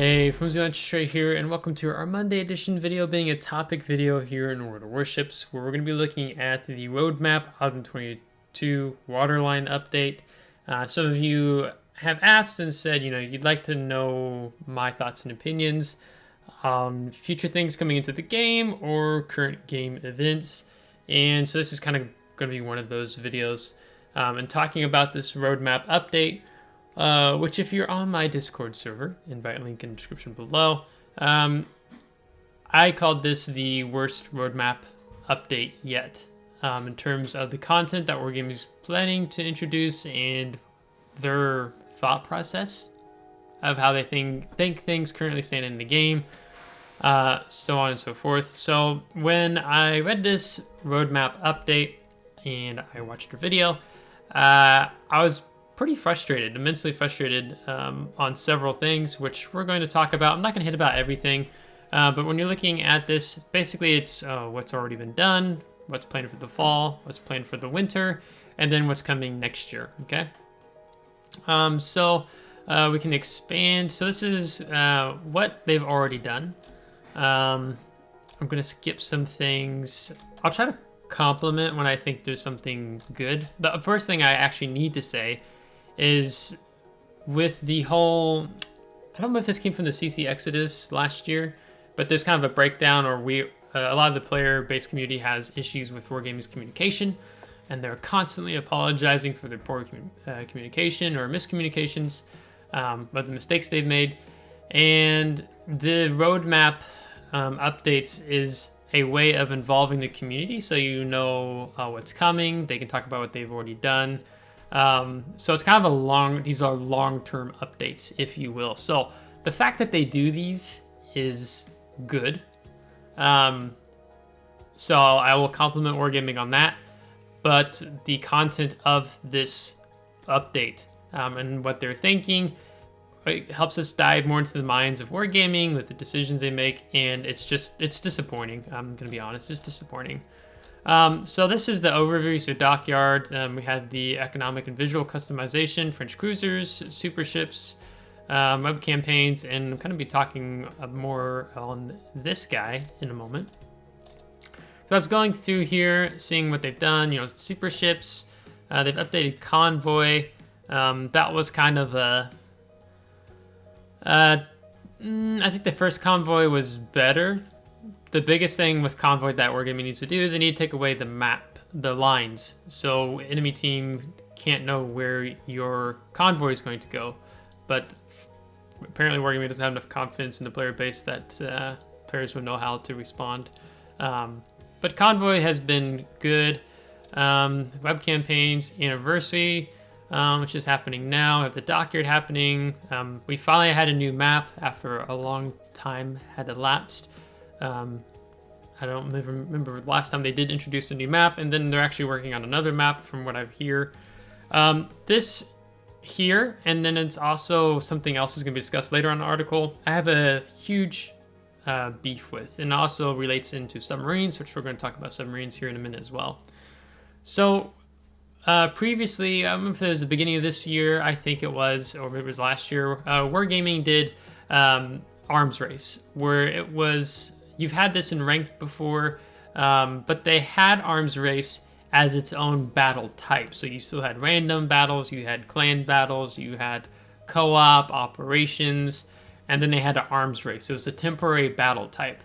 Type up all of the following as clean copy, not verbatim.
Hey, FlimsyLunchTray here, and welcome to our Monday edition video, being a topic video here in World of Warships, where we're going to be looking at the roadmap Autumn 22 Waterline Update. Some of you have asked and said, you'd like to know my thoughts and opinions on future things coming into the game or current game events. And so this is kind of going to be one of those videos. And talking about this roadmap update, which if you're on my Discord server, invite link in the description below, I called this the worst roadmap update yet, in terms of the content that Wargaming is planning to introduce and their thought process of how they think things currently stand in the game, so on and so forth. So when I read this roadmap update and I watched a video, I was pretty frustrated, immensely frustrated on several things, which we're going to talk about. I'm not going to hit about everything, but when you're looking at this, basically it's what's already been done, what's planned for the fall, what's planned for the winter, and then what's coming next year, okay? So we can expand. So this is what they've already done. I'm going to skip some things. I'll try to compliment when I think there's something good. The first thing I actually need to say is with the whole, I don't know if this came from the CC Exodus last year, but there's kind of a breakdown, or a lot of the player-based community has issues with Wargaming's communication, and they're constantly apologizing for their poor communication or miscommunications, but the mistakes they've made. And the roadmap updates is a way of involving the community, so you know what's coming. They can talk about what they've already done. So it's kind of these are long-term updates, if you will. So the fact that they do these is good. So I will compliment Wargaming on that. But the content of this update and what they're thinking, it helps us dive more into the minds of Wargaming with the decisions they make, and it's disappointing. I'm gonna be honest, it's disappointing. So this is the overview. So dockyard, we had the economic and visual customization, French cruisers, Superships, web campaigns, and I'm going to be talking more on this guy in a moment. So I was going through here, seeing what they've done. Superships, they've updated Convoy. That was kind of a, I think the first Convoy was better. The biggest thing with Convoy that Wargaming needs to do is they need to take away the map, the lines, so enemy team can't know where your convoy is going to go. But apparently Wargaming doesn't have enough confidence in the player base that players will know how to respond. But Convoy has been good. Web campaigns, anniversary, which is happening now. We have the dockyard happening. We finally had a new map after a long time had elapsed. I don't remember the last time they did introduce a new map, and then they're actually working on another map from what I hear. This here, and then it's also something else is going to be discussed later on in the article, I have a huge beef with, and also relates into submarines, which we're going to talk about submarines here in a minute as well. So previously, I don't know if it was the beginning of this year, I think it was, or maybe it was last year, Wargaming did arms race, where it was, you've had this in ranked before, but they had arms race as its own battle type. So you still had random battles, you had clan battles, you had co-op operations, and then they had an arms race. It was a temporary battle type,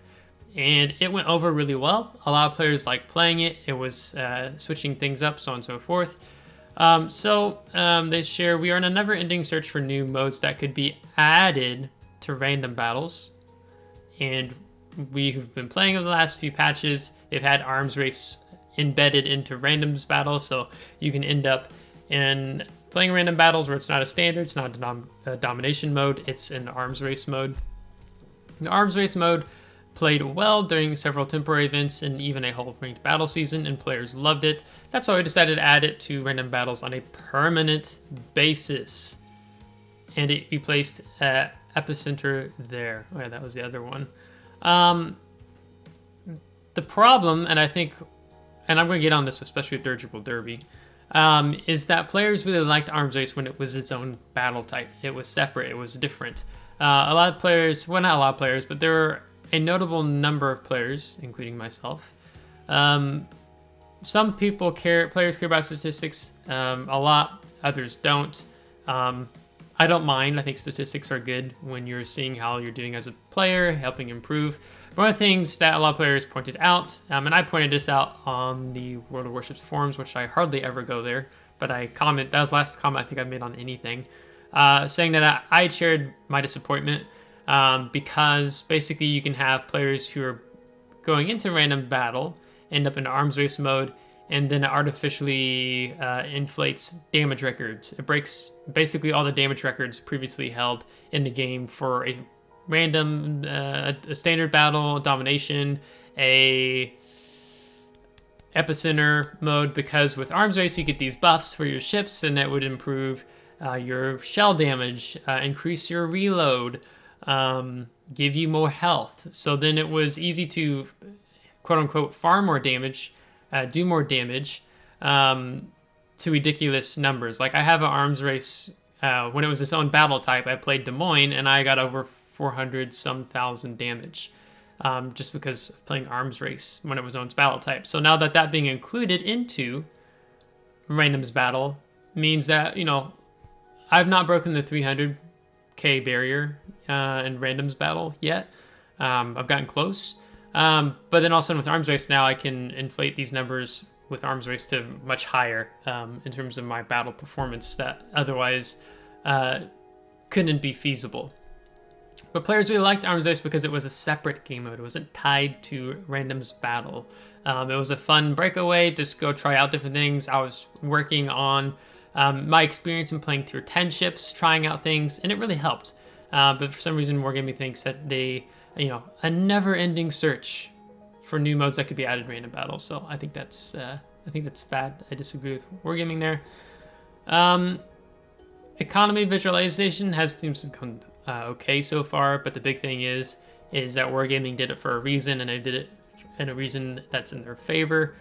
and it went over really well. A lot of players liked playing it. It was switching things up, so on and so forth. They share, we are in a never-ending search for new modes that could be added to random battles, and we've been playing over the last few patches. They've had arms race embedded into randoms battles, so you can end up in playing random battles where it's not a standard, it's not a domination mode, it's an arms race mode. The arms race mode played well during several temporary events and even a whole ranked battle season, and players loved it. That's why we decided to add it to random battles on a permanent basis, and it replaced Epicenter there. Oh yeah, that was the other one. The problem, and I think, and I'm going to get on this, especially with Dirigible Derby, is that players really liked arms race when it was its own battle type. It was separate, it was different. A lot of players, well, not a lot of players, but there were a notable number of players, including myself. Some players care about statistics a lot, others don't. I don't mind. I think statistics are good when you're seeing how you're doing as a player, helping improve. But one of the things that a lot of players pointed out, and I pointed this out on the World of Warships forums, which I hardly ever go there, but that was the last comment I think I made on anything, saying that I shared my disappointment because basically you can have players who are going into random battle, end up in arms race mode, and then it artificially inflates damage records. It breaks basically all the damage records previously held in the game for a random, a standard battle, domination, a epicenter mode, because with arms race you get these buffs for your ships, and that would improve your shell damage, increase your reload, give you more health. So then it was easy to quote-unquote farm more damage, do more damage to ridiculous numbers. Like I have an arms race, when it was its own battle type, I played Des Moines and I got over 400-some thousand damage just because of playing arms race when it was its battle type. So now that being included into randoms battle means that, you know, I've not broken the 300k barrier in randoms battle yet. I've gotten close. But then also with arms race now I can inflate these numbers with arms race to much higher in terms of my battle performance that otherwise couldn't be feasible. But players really liked arms race because it was a separate game mode. It wasn't tied to randoms battle. It was a fun breakaway, just go try out different things. I was working on my experience in playing tier 10 ships, trying out things, and it really helped. But for some reason Wargaming thinks that a never-ending search for new modes that could be added random battle. So I think that's bad. I disagree with Wargaming there. Economy visualization seems to have gone okay so far, but the big thing is that Wargaming did it for a reason, and they did it in a reason that's in their favor.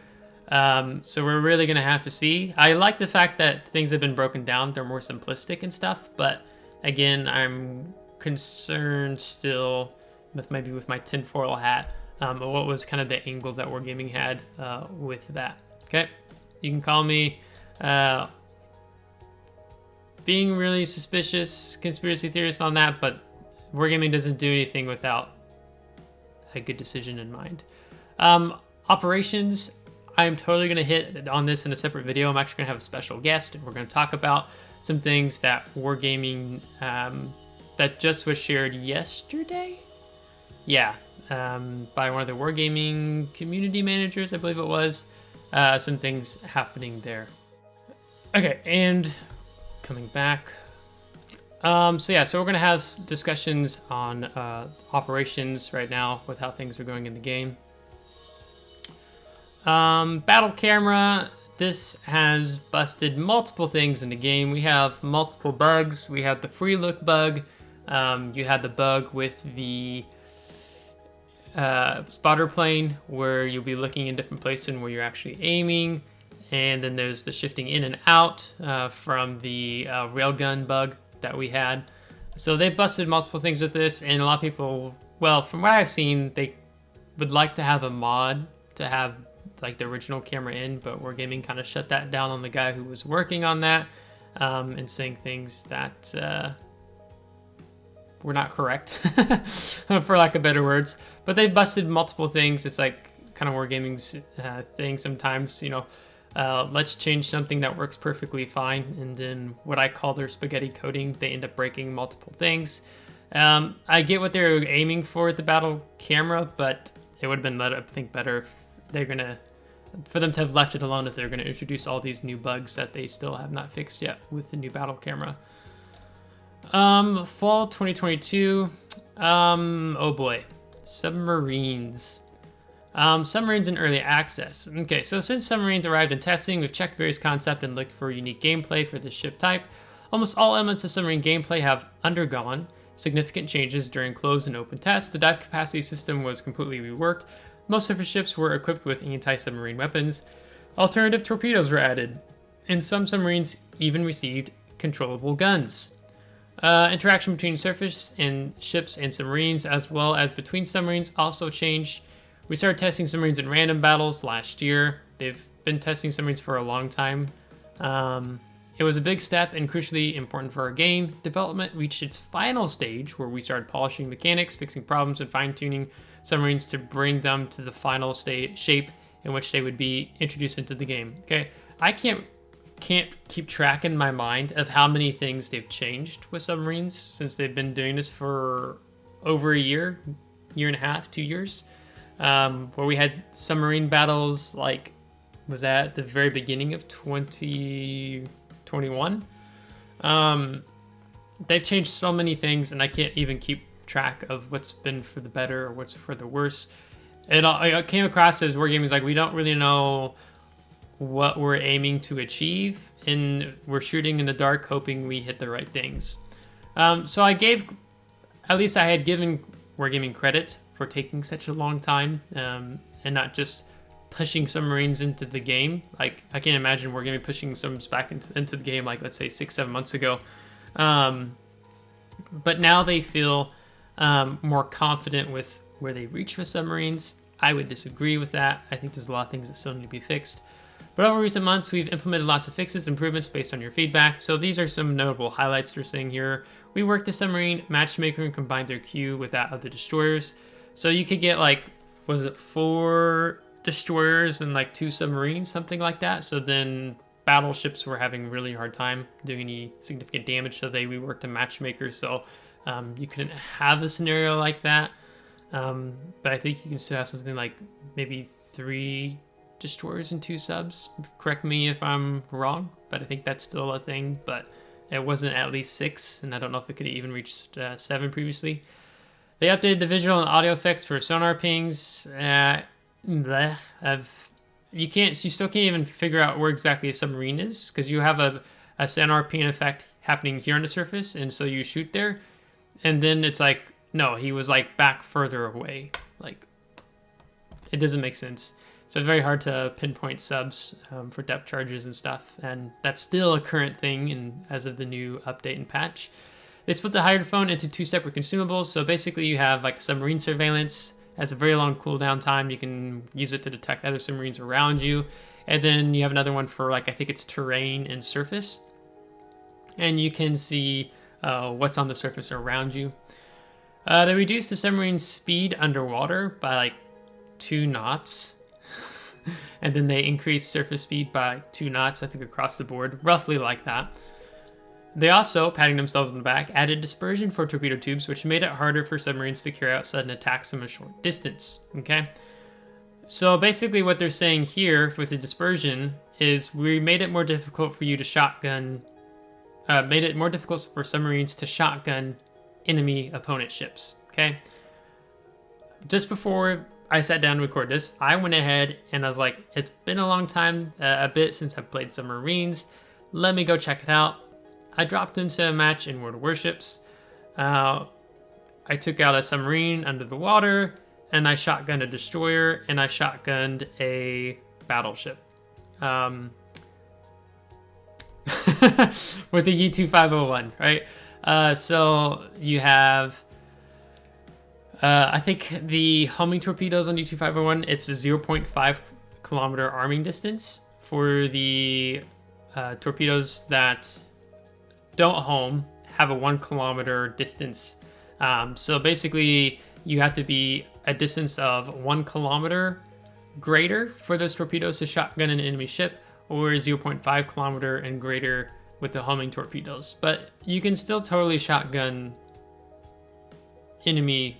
So we're really gonna have to see. I like the fact that things have been broken down; they're more simplistic and stuff. But again, I'm concerned still with my tinfoil hat, what was kind of the angle that Wargaming had with that. Okay, you can call me being really suspicious, conspiracy theorist on that, but Wargaming doesn't do anything without a good decision in mind. Operations, I'm totally going to hit on this in a separate video. I'm actually going to have a special guest, and we're going to talk about some things that Wargaming, that just was shared yesterday? Yeah, by one of the Wargaming community managers, I believe it was. Some things happening there. Okay, and coming back. So we're gonna have discussions on operations right now with how things are going in the game. Battle camera. This has busted multiple things in the game. We have multiple bugs. We have the free look bug. You had the bug with the spotter plane where you'll be looking in different places where you're actually aiming. And then there's the shifting in and out from the railgun bug that we had. So they busted multiple things with this, and a lot of people, well, from what I've seen, they would like to have a mod to have like the original camera in, but Wargaming kind of shut that down on the guy who was working on that, and saying things that were not correct, for lack of better words. But they busted multiple things. It's like kind of Wargaming's thing sometimes, let's change something that works perfectly fine, and then what I call their spaghetti coding, they end up breaking multiple things. I get what they're aiming for at the battle camera, but it would have been, I think, better if for them to have left it alone if they're gonna introduce all these new bugs that they still have not fixed yet with the new battle camera. Fall 2022. Oh boy, Submarines. Submarines in early access. Okay, so since Submarines arrived in testing, we've checked various concepts and looked for unique gameplay for this ship type. Almost all elements of submarine gameplay have undergone significant changes during closed and open tests. The dive capacity system was completely reworked. Most surface ships were equipped with anti-submarine weapons. Alternative torpedoes were added, and some submarines even received controllable guns. Interaction between surface and ships and submarines, as well as between submarines, also changed. We started testing submarines in random battles last year. They've been testing submarines for a long time. It was a big step and crucially important for our game. Development reached its final stage where we started polishing mechanics, fixing problems, and fine-tuning submarines to bring them to the final shape in which they would be introduced into the game. Okay, I can't keep track in my mind of how many things they've changed with submarines since they've been doing this for over a year and a half, 2 years. Where we had submarine battles like, was that at the very beginning of 2021? They've changed so many things, and I can't even keep track of what's been for the better or what's for the worse. It came across as Wargaming's like, we don't really know what we're aiming to achieve, and we're shooting in the dark, hoping we hit the right things. So I had given Wargaming credit for taking such a long time, and not just pushing submarines into the game. Like, I can't imagine Wargaming pushing subs back into the game, like, let's say 6-7 months ago. But now they feel more confident with where they reach with submarines. I would disagree with that. I think there's a lot of things that still need to be fixed. But over recent months, we've implemented lots of fixes, improvements based on your feedback. So these are some notable highlights they're saying here. We worked the submarine matchmaker and combined their queue with that of the destroyers. So you could get, like, was it 4 destroyers and like 2 submarines, something like that. So then battleships were having a really hard time doing any significant damage. So they reworked a matchmaker. So you couldn't have a scenario like that. But I think you can still have something like maybe 3 destroyers and 2 subs. Correct me if I'm wrong, but I think that's still a thing. But it wasn't at least 6, and I don't know if it could have even reached 7 previously. They updated the visual and audio effects for sonar pings. You still can't even figure out where exactly a submarine is, because you have a sonar ping effect happening here on the surface, and so you shoot there, and then it's like, no, he was like back further away. Like, it doesn't make sense. So it's very hard to pinpoint subs for depth charges and stuff, and that's still a current thing as of the new update and patch. They split the hydrophone into 2 separate consumables, so basically you have like submarine surveillance, has a very long cooldown time. You can use it to detect other submarines around you, and then you have another one for, like, I think it's terrain and surface, and you can see what's on the surface around you. They reduced the submarine speed underwater by like 2 knots. And then they increased surface speed by 2 knots, I think, across the board, roughly like that. They also, patting themselves on the back, added dispersion for torpedo tubes, which made it harder for submarines to carry out sudden attacks from a short distance. Okay, so basically what they're saying here with the dispersion is we made it more difficult for you to made it more difficult for submarines to shotgun enemy opponent ships. Okay, just before I sat down to record this, I went ahead and I was like, it's been a long time, a bit since I've played Submarines. Let me go check it out. I dropped into a match in World of Warships. I took out a submarine under the water, and I shotgunned a destroyer, and I shotgunned a battleship. With the U-2501, right? So you have... I think the homing torpedoes on U-2501, it's a 0.5 kilometer arming distance. For the torpedoes that don't home, have a 1 kilometer distance. So basically, you have to be a distance of 1 kilometer greater for those torpedoes to shotgun an enemy ship, or 0.5 kilometer and greater with the homing torpedoes. But you can still totally shotgun enemy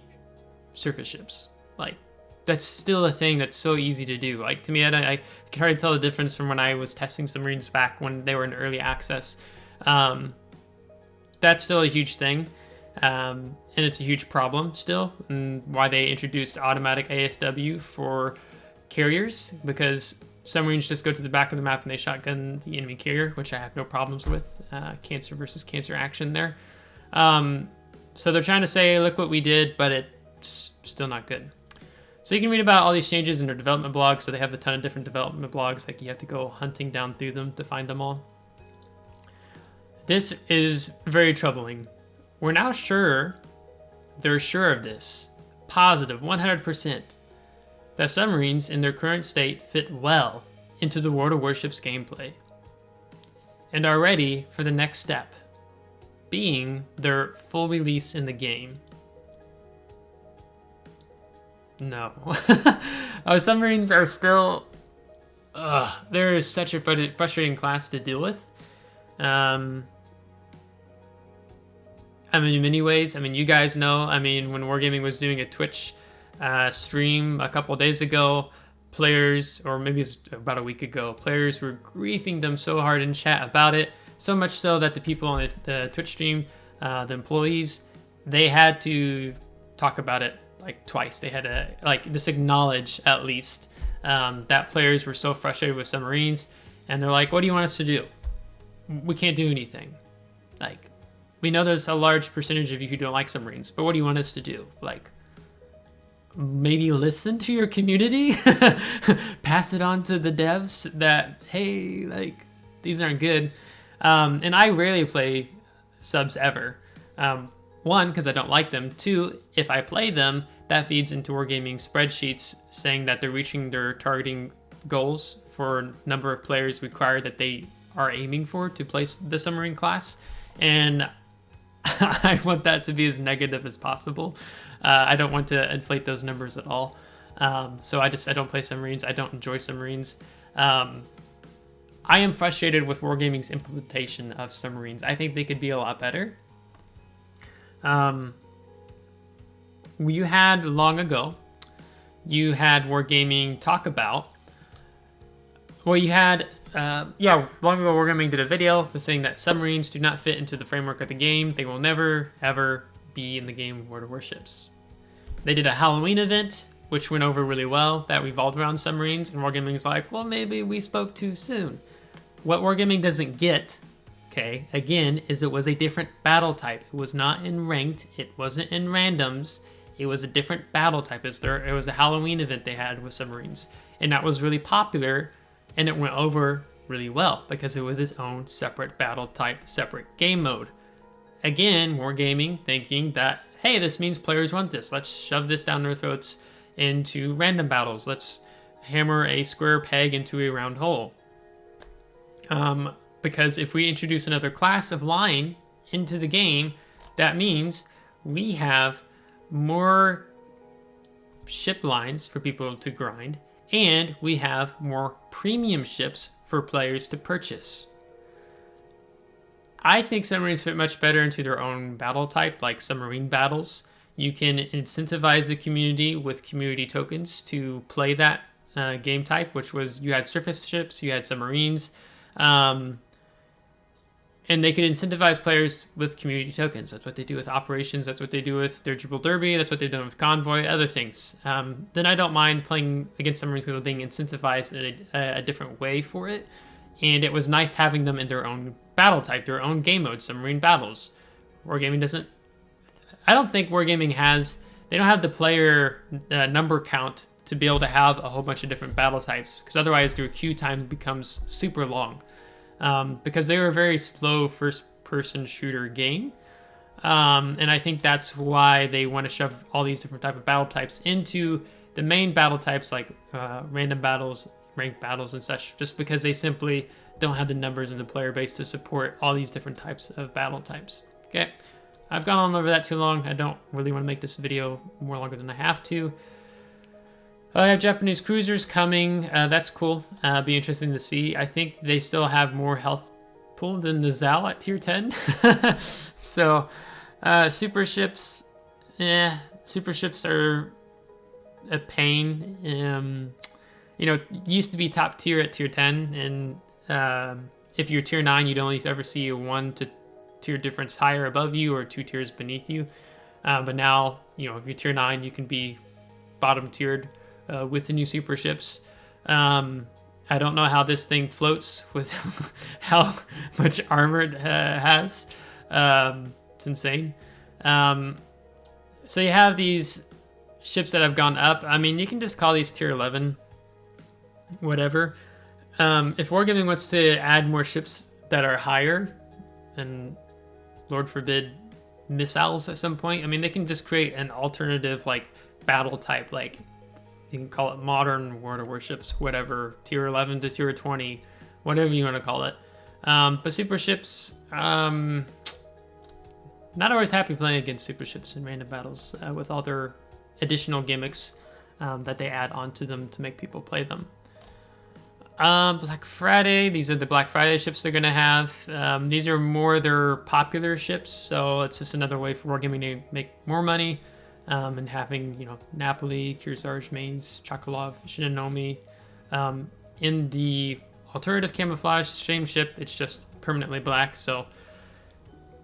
surface ships. Like, that's still a thing that's so easy to do. Like, to me, I can hardly tell the difference from when I was testing submarines back when they were in early access. That's still a huge thing, and it's a huge problem still, and why they introduced automatic ASW for carriers, because submarines just go to the back of the map and they shotgun the enemy carrier, which I have no problems with. Cancer versus cancer action there. So they're trying to say, look what we did, but it's still not good. So you can read about all these changes in their development blogs. So they have a ton of different development blogs. Like, you have to go hunting down through them to find them all. This is very troubling. we're now sure, they're sure of this, positive 100%, that submarines in their current state fit well into the World of Warships gameplay and are ready for the next step, being their full release in the game. No. Submarines are still... they're such a frustrating class to deal with. I mean, in many ways, I mean, you guys know, I mean, when Wargaming was doing a Twitch stream a couple days ago, players, or maybe it's about a week ago, players were griefing them so hard in chat about it, so much so that the people on the Twitch stream, the employees, they had to talk about it like twice. They had to like just acknowledge at least that players were so frustrated with submarines, and they're like, what do you want us to do? We can't do anything. Like, we know there's a large percentage of you who don't like submarines, but what do you want us to do? Like, maybe listen to your community? Pass it on to the devs that, hey, like, these aren't good. And I rarely play subs ever. One, because I don't like them. Two, if I play them, that feeds into Wargaming spreadsheets saying that they're reaching their targeting goals for number of players required that they are aiming for to place the submarine class. And I want that to be as negative as possible. I don't want to inflate those numbers at all. So I don't play submarines. I don't enjoy submarines. I am frustrated with Wargaming's implementation of submarines. I think they could be a lot better. You had long ago, you had Wargaming talk about, well, you had, long ago Wargaming did a video saying that submarines do not fit into the framework of the game. They will never, ever be in the game World of Warships. They did a Halloween event, which went over really well, that revolved around submarines, and Wargaming's like, well, maybe we spoke too soon. What Wargaming doesn't get, okay, again, is it was a different battle type. It was not in ranked, it wasn't in randoms, it was a different battle type. It was a Halloween event they had with submarines, and that was really popular, and it went over really well because it was its own separate battle type, separate game mode. Again, Wargaming thinking that, hey, this means players want this. Let's shove this down their throats into random battles. Let's hammer a square peg into a round hole. Because if we introduce another class of line into the game, that means we have more ship lines for people to grind, and we have more premium ships for players to purchase. I think submarines fit much better into their own battle type, like submarine battles. You can incentivize the community with community tokens to play that game type, which was, you had surface ships, you had submarines, and they could incentivize players with community tokens. That's what they do with operations. That's what they do with Dirigible Derby. That's what they've done with Convoy, other things. Then I don't mind playing against submarines because they're being incentivized in a different way for it. And it was nice having them in their own battle type, their own game mode, submarine battles. Wargaming doesn't... I don't think Wargaming has... They don't have the player number count to be able to have a whole bunch of different battle types, because otherwise their queue time becomes super long. Because they were a very slow first-person shooter game. And I think that's why they want to shove all these different type of battle types into the main battle types, like random battles, ranked battles, and such, just because they simply don't have the numbers in the player base to support all these different types of battle types. Okay, I've gone on over that too long. I don't really want to make this video more longer than I have to. I have Japanese cruisers coming. That's cool. Be interesting to see. I think they still have more health pool than the Zal at tier 10. So, Superships, Superships are a pain. You know, used to be top tier at tier 10, and if you're tier 9, you'd only ever see a 1 to tier difference higher above you or 2 tiers beneath you. But now, you know, if you're tier 9, you can be bottom tiered with the new Superships. I don't know how this thing floats with how much armor it has. It's insane. So you have these ships that have gone up. I mean, you can just call these tier 11, whatever. If Wargaming wants to add more ships that are higher, and Lord forbid missiles at some point. I mean, they can just create an alternative like battle type, like you can call it modern World of Warships, whatever, tier 11 to tier 20, whatever you want to call it. But super ships, not always happy playing against super ships in random battles with all their additional gimmicks that they add onto them to make people play them. Black Friday, these are the Black Friday ships they're going to have. These are more their popular ships, so it's just another way for Wargaming to make more money. And having, you know, Napoli, Kearsarge, Mainz, Chokolov, Shinanomi. In the alternative camouflage same ship, it's just permanently black, so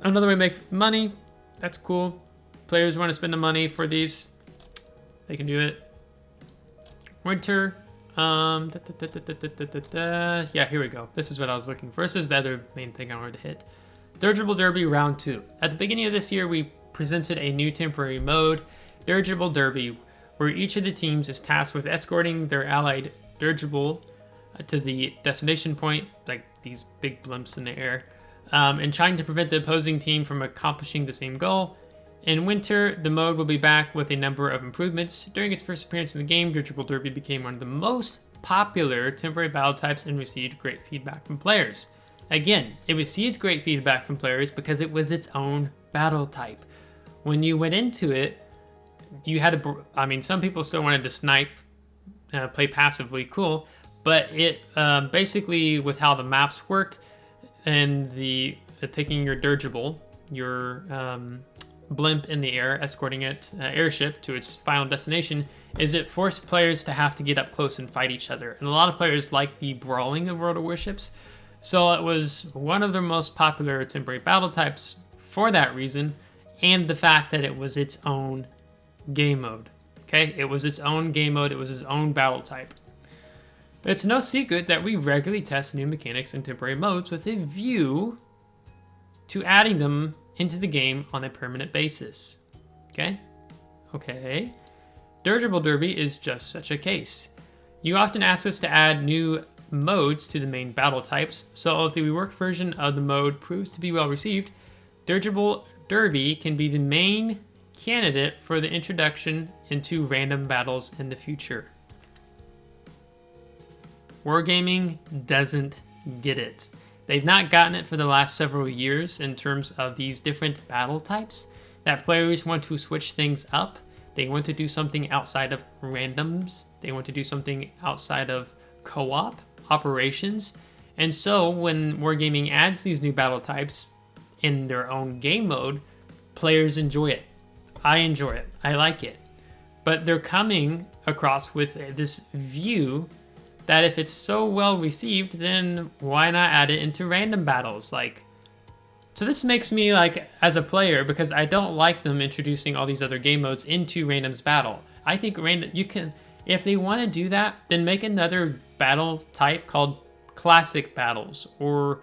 another way to make money. That's cool. Players want to spend the money for these, they can do it. Winter. Yeah, here we go. This is what I was looking for. This is the other main thing I wanted to hit. Dirigible Derby Round 2. At the beginning of this year, we presented a new temporary mode, Dirigible Derby, where each of the teams is tasked with escorting their allied dirigible to the destination point, like these big blimps in the air, and trying to prevent the opposing team from accomplishing the same goal. In winter, the mode will be back with a number of improvements. During its first appearance in the game, Dirigible Derby became one of the most popular temporary battle types and received great feedback from players. Again, it received great feedback from players because it was its own battle type. When you went into it, you had to, I mean, some people still wanted to snipe, play passively, cool, but it basically, with how the maps worked and the taking your dirigible, your blimp in the air, escorting it airship to its final destination, is it forced players to have to get up close and fight each other. And a lot of players like the brawling of World of Warships, so it was one of their most popular temporary battle types for that reason, and the fact that it was its own game mode. Okay, it was its own game mode, it was its own battle type. But it's no secret that we regularly test new mechanics and temporary modes with a view to adding them into the game on a permanent basis. Okay. Dirigible Derby is just such a case. You often ask us to add new modes to the main battle types, so if the reworked version of the mode proves to be well received, Dirigible Derby can be the main candidate for the introduction into random battles in the future. Wargaming doesn't get it. They've not gotten it for the last several years in terms of these different battle types, that players want to switch things up. They want to do something outside of randoms. They want to do something outside of co-op operations. And so when Wargaming adds these new battle types in their own game mode, players enjoy it. I enjoy it. I like it. But they're coming across with this view that if it's so well received, then why not add it into random battles? Like, so this makes me, like, as a player, because I don't like them introducing all these other game modes into randoms battle. I think you can, if they want to do that, then make another battle type called classic battles, or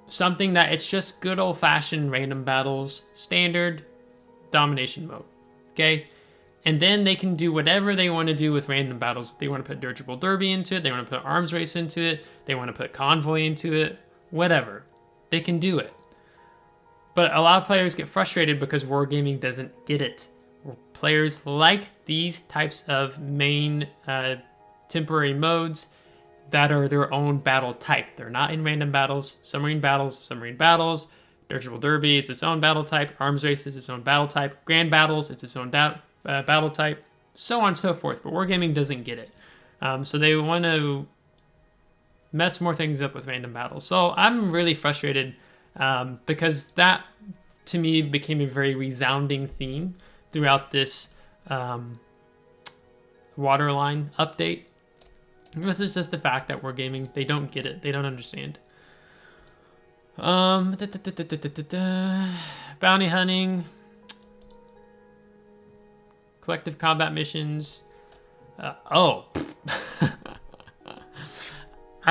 something that it's just good old-fashioned random battles, standard domination mode. Okay. And then they can do whatever they want to do with random battles. They want to put Dirigible Derby into it. They want to put Arms Race into it. They want to put Convoy into it. Whatever. They can do it. But a lot of players get frustrated because Wargaming doesn't get it. Players like these types of main temporary modes that are their own battle type. They're not in random battles. Submarine battles. Dirigible Derby, it's its own battle type. Arms Race is its own battle type. Grand Battles, it's its own battle type, so on and so forth. But Wargaming doesn't get it. So they want to mess more things up with random battles. So I'm really frustrated because that, to me, became a very resounding theme throughout this Waterline update. This is just the fact that Wargaming, they don't get it. They don't understand. Bounty hunting. Collective combat missions. I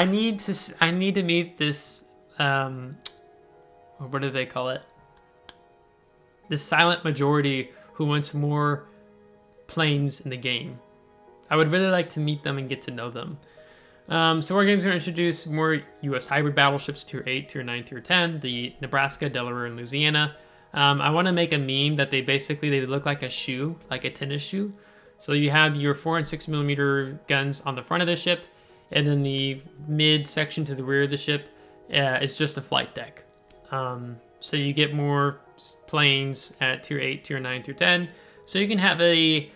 need to meet this. What do they call it? This silent majority who wants more planes in the game. I would really like to meet them and get to know them. So Wargaming's going to introduce more U.S. hybrid battleships, Tier 8, Tier 9, Tier 10, the Nebraska, Delaware, and Louisiana. I want to make a meme that they look like a shoe, like a tennis shoe. So you have your 4 and 6 millimeter guns on the front of the ship, and then the mid section to the rear of the ship is just a flight deck. So you get more planes at tier 8, tier 9, tier 10. So you can have a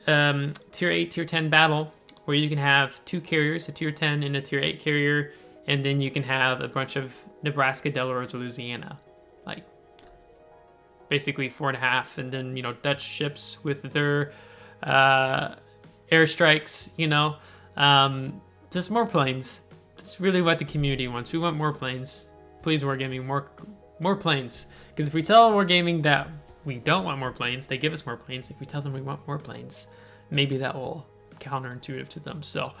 tier 8, tier 10 battle where you can have 2 carriers, a tier 10 and a tier 8 carrier, and then you can have a bunch of Nebraska, Delaware, or Louisiana. Like, basically 4.5, and then, you know, Dutch ships with their airstrikes, you know. Just more planes. That's really what the community wants. We want more planes. Please, Wargaming, more planes. Because if we tell Wargaming that we don't want more planes, they give us more planes. If we tell them we want more planes, maybe that will counterintuitive to them. So,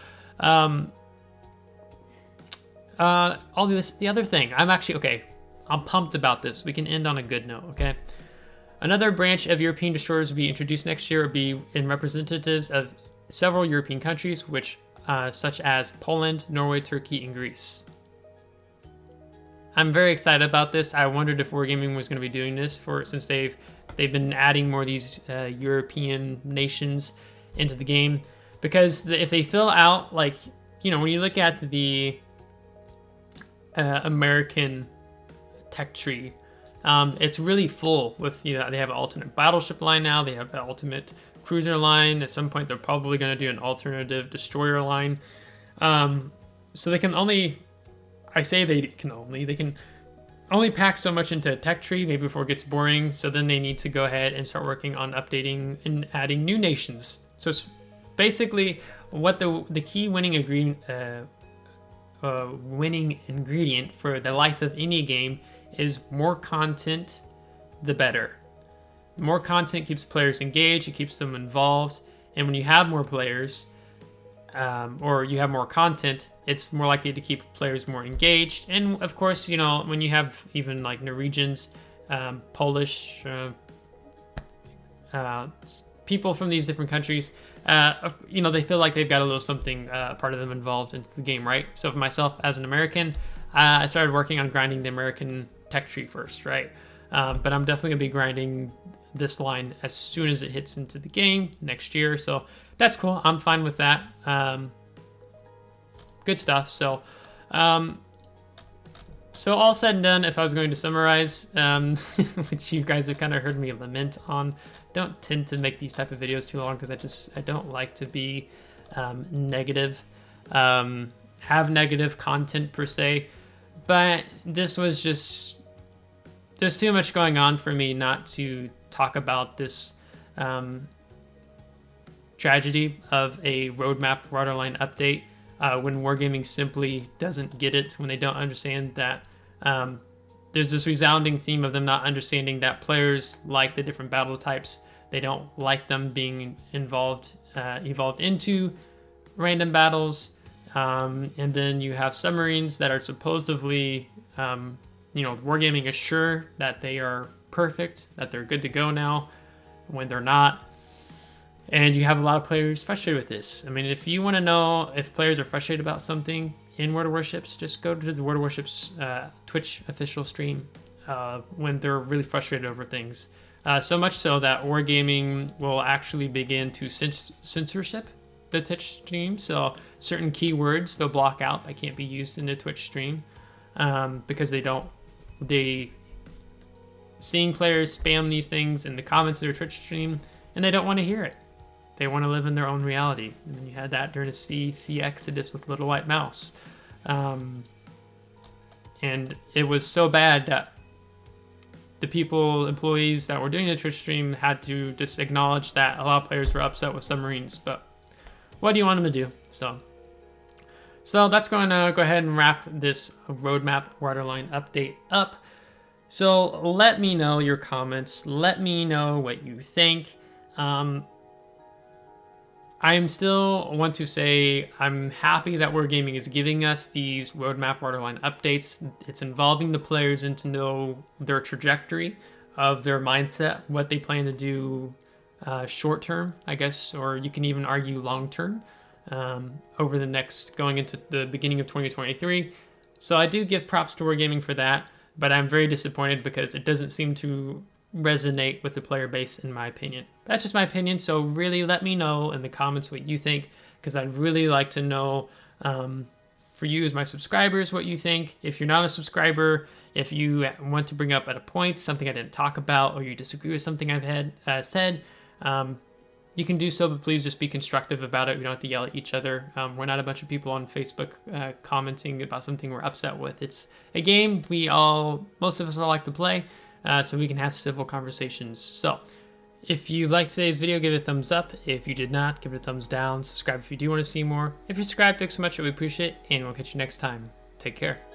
all this, the other thing, I'm pumped about this. We can end on a good note, okay? Another branch of European destroyers will be introduced next year. Will be in representatives of several European countries, which such as Poland, Norway, Turkey, and Greece. I'm very excited about this. I wondered if Wargaming was going to be doing this since they've been adding more of these European nations into the game, because if they fill out, like, you know, when you look at the American tech tree, it's really full with, you know, they have an alternate battleship line now, they have an ultimate cruiser line. At some point they're probably going to do an alternative destroyer line. So they can only, they can only pack so much into a tech tree, maybe before it gets boring. So then they need to go ahead and start working on updating and adding new nations. So it's basically what the key winning ingredient for the life of any game is more content, the better. More content keeps players engaged, it keeps them involved, and when you have more players, or you have more content, it's more likely to keep players more engaged. And of course, you know, when you have even like Norwegians, Polish, people from these different countries, you know, they feel like they've got a little something, part of them involved into the game, right? So for myself as an American, I started working on grinding the American tech tree first, right? But I'm definitely gonna be grinding this line as soon as it hits into the game next year. So that's cool. I'm fine with that. Good stuff. So, so all said and done, if I was going to summarize, which you guys have kind of heard me lament on, don't tend to make these type of videos too long because I don't like to be negative, have negative content per se. But this was just, there's too much going on for me not to talk about this tragedy of a roadmap Waterline update when Wargaming simply doesn't get it, when they don't understand that there's this resounding theme of them not understanding that players like the different battle types. They don't like them being evolved into random battles. And then you have submarines that are supposedly, you know, Wargaming is sure that they are perfect, that they're good to go now, when they're not. And you have a lot of players frustrated with this. I mean, if you want to know if players are frustrated about something in World of Warships, just go to the World of Warships Twitch official stream when they're really frustrated over things. So much so that Wargaming will actually begin to censorship the Twitch stream. So certain keywords they'll block out that can't be used in the Twitch stream because seeing players spam these things in the comments of their Twitch stream, and they don't want to hear it. They want to live in their own reality. And you had that during the CC Exodus with Little White Mouse. And it was so bad that the employees that were doing the Twitch stream had to just acknowledge that a lot of players were upset with submarines. But what do you want them to do? So that's going to go ahead and wrap this roadmap Waterline update up. So let me know your comments. Let me know what you think. I still want to say I'm happy that Wargaming is giving us these roadmap Waterline updates. It's involving the players in to know their trajectory of their mindset, what they plan to do short term, I guess, or you can even argue long term over the next, going into the beginning of 2023. So I do give props to Wargaming for that, but I'm very disappointed because it doesn't seem to resonate with the player base, in my opinion. That's just my opinion, so really let me know in the comments what you think, because I'd really like to know for you as my subscribers what you think. If you're not a subscriber, if you want to bring up at a point something I didn't talk about, or you disagree with something I've said, you can do so, but please just be constructive about it. We don't have to yell at each other. We're not a bunch of people on Facebook commenting about something we're upset with. It's a game most of us all like to play, so we can have civil conversations. So if you liked today's video, give it a thumbs up. If you did not, give it a thumbs down. Subscribe if you do want to see more. If you're subscribed, thanks so much. We appreciate it, and we'll catch you next time. Take care.